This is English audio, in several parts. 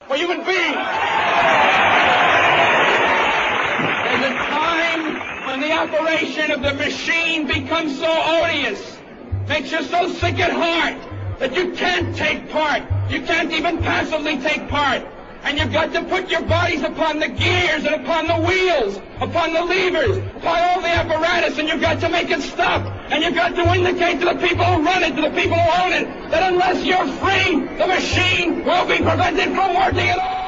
for human beings. There's a time when the operation of the machine becomes so odious, makes you so sick at heart, that you can't take part. You can't even passively take part. And you've got to put your bodies upon the gears and upon the wheels, upon the levers, upon all the apparatus, and you've got to make it stop. And you've got to indicate to the people who run it, to the people who own it, that unless you're free, the machine will be prevented from working at all.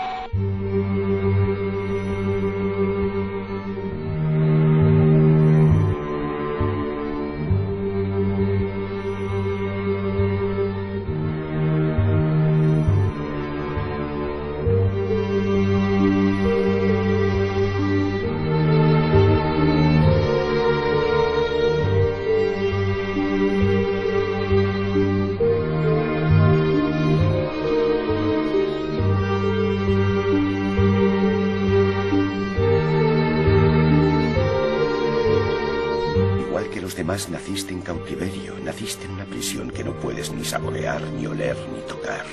Naciste en cautiverio, naciste en una prisión que no puedes ni saborear, ni oler, ni tocar.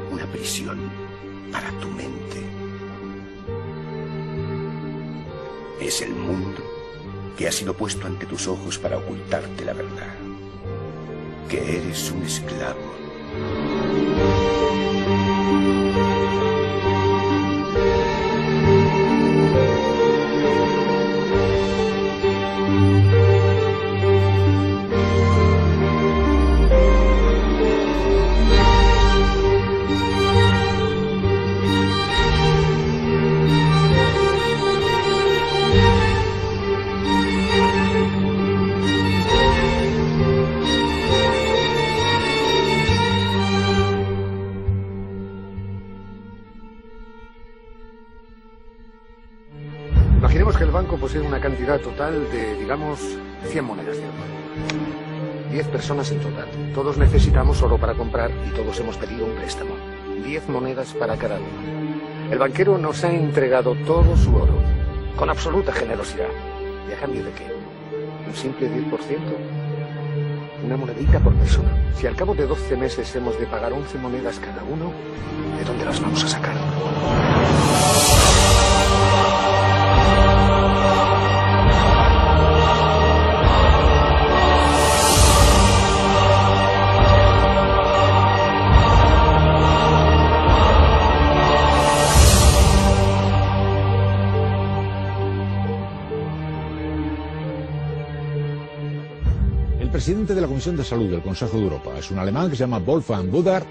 Una prisión para tu mente. Es el mundo que ha sido puesto ante tus ojos para ocultarte la verdad. Que eres un esclavo. Imaginemos que el banco posee una cantidad total de, digamos, 100 monedas de oro. 10 personas en total. Todos necesitamos oro para comprar y todos hemos pedido un préstamo. 10 monedas para cada uno. El banquero nos ha entregado todo su oro, con absoluta generosidad. ¿Y a cambio de qué? ¿Un simple 10%? Una monedita por persona. Si al cabo de 12 meses hemos de pagar 11 monedas cada uno, ¿de dónde las vamos a sacar? El presidente de la Comisión de Salud del Consejo de Europa, es un alemán que se llama Wolfgang Budar,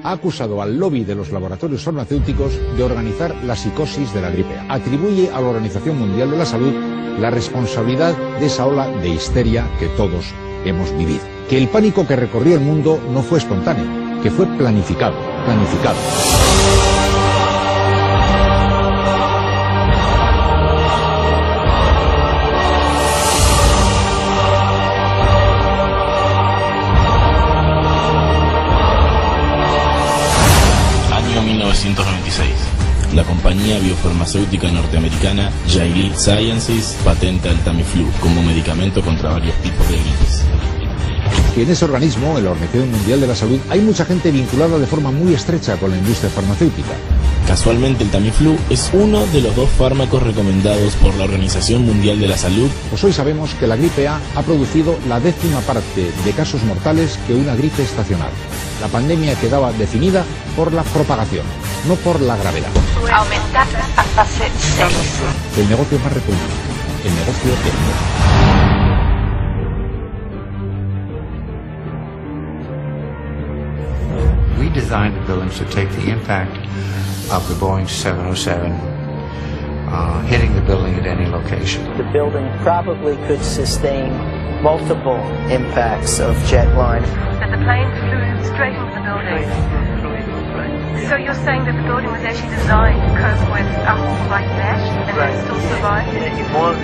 ha acusado al lobby de los laboratorios farmacéuticos de organizar la psicosis de la gripe A. Atribuye a la Organización Mundial de la Salud la responsabilidad de esa ola de histeria que todos hemos vivido. Que el pánico que recorrió el mundo no fue espontáneo, que fue planificado. Año 1996. La compañía biofarmacéutica norteamericana Gilead Sciences patenta el Tamiflu como medicamento contra varios tipos de gripes. Que en ese organismo, en la Organización Mundial de la Salud, hay mucha gente vinculada de forma muy estrecha con la industria farmacéutica. Casualmente el Tamiflu es uno de los 2 fármacos recomendados por la Organización Mundial de la Salud. Pues hoy sabemos que la gripe A ha producido la 10ª parte de casos mortales que una gripe estacional. La pandemia quedaba definida por la propagación, no por la gravedad. Aumentar a fase 6. El negocio más repugnante, el negocio del miedo. We designed the buildings to take the impact of the Boeing 707 hitting the building at any location. The building probably could sustain multiple impacts of jet line. That the plane flew straight into the building. So you're saying that the building was actually designed to cope with a hole like that and then still survive? Yeah, it was.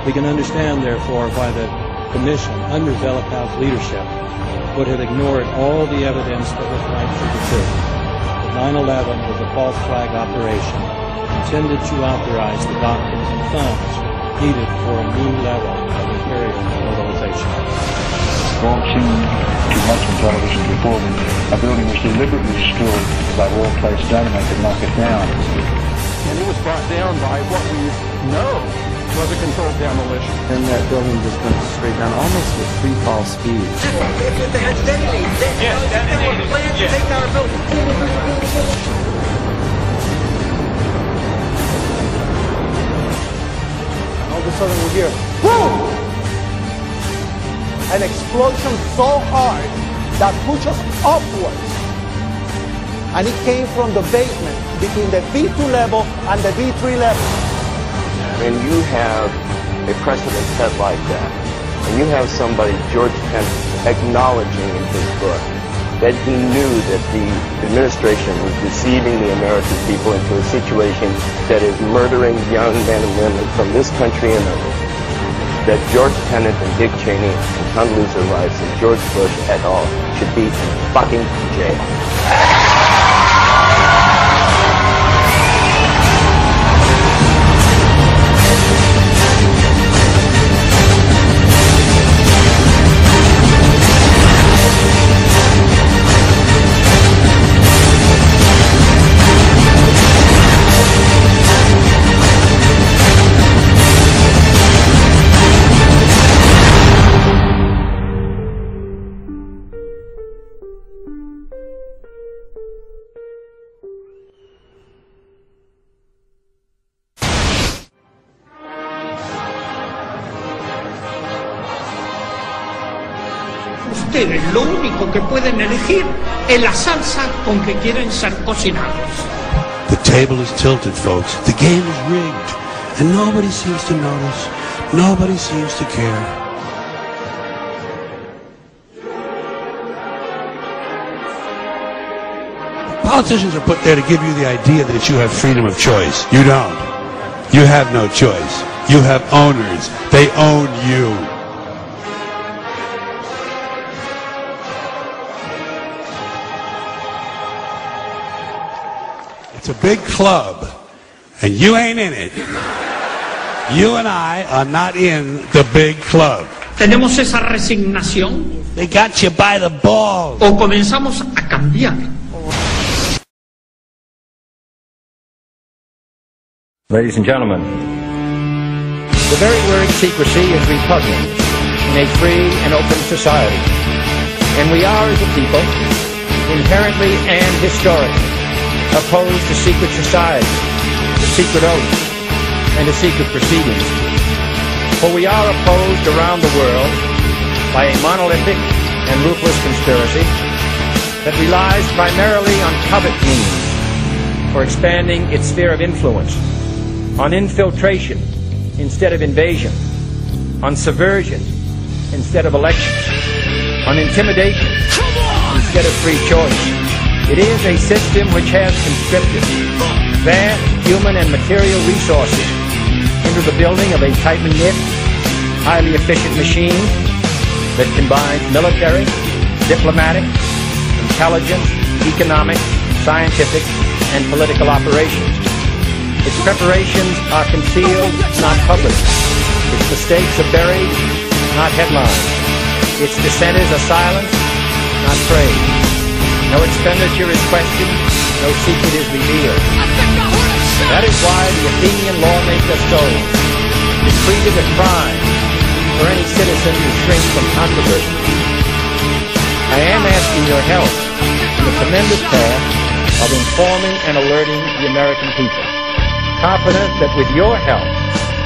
We can understand, therefore, why the Commission, under Zelikows' leadership, would have ignored all the evidence that was right to the truth. 9/11 was a false flag operation intended to authorize the doctrines and funds needed for a new level of imperial mobilization. We've seen too much on television before when a building was deliberately destroyed by well-placed dynamite to knock it down. And it was brought down by what we know was a controlled demolition. And that building just went straight down, almost with free fall speed. They had to detonate. They were planned to take down a building. All of a sudden we hear, boom! An explosion so hard that pushed us upwards. And it came from the basement between the B2 level and the B3 level. When you have a precedent set like that, and you have somebody, George Tenet, acknowledging in his book that he knew that the administration was deceiving the American people into a situation that is murdering young men and women from this country and others, that George Tenet and Dick Cheney and Condoleezza Rice and George Bush et al. Should be in fucking jail. Ustedes lo único que pueden elegir es la salsa con que quieren ser cocinados. The table is tilted, folks. The game is rigged. And nobody seems to notice. Nobody seems to care. Politicians are put there to give you the idea that you have freedom of choice. You don't. You have no choice. You have owners. They own you. It's a big club, and you ain't in it. You and I are not in the big club. ¿Tenemos esa resignación? They got you by the balls. ¿O comenzamos a cambiar? Ladies and gentlemen, the very word secrecy is repugnant in a free and open society. And we are, as a people, inherently and historically opposed to secret societies, to secret oaths, and to secret proceedings. For we are opposed around the world by a monolithic and ruthless conspiracy that relies primarily on covert means for expanding its sphere of influence, on infiltration instead of invasion, on subversion instead of elections, on intimidation instead of free choice. It is a system which has conscripted vast human and material resources into the building of a tightly knit, highly efficient machine that combines military, diplomatic, intelligence, economic, scientific, and political operations. Its preparations are concealed, not published. Its mistakes are buried, not headlined. Its dissenters are silenced, not praised. No expenditure is questioned, no secret is revealed. That is why the Athenian lawmaker Solon decreed it a crime for any citizen to shrink from controversy. I am asking your help in the tremendous task of informing and alerting the American people, confident that with your help,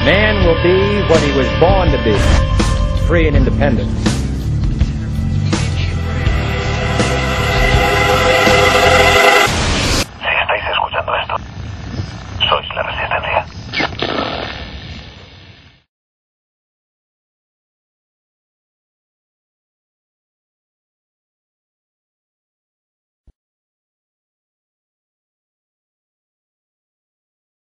man will be what he was born to be, free and independent.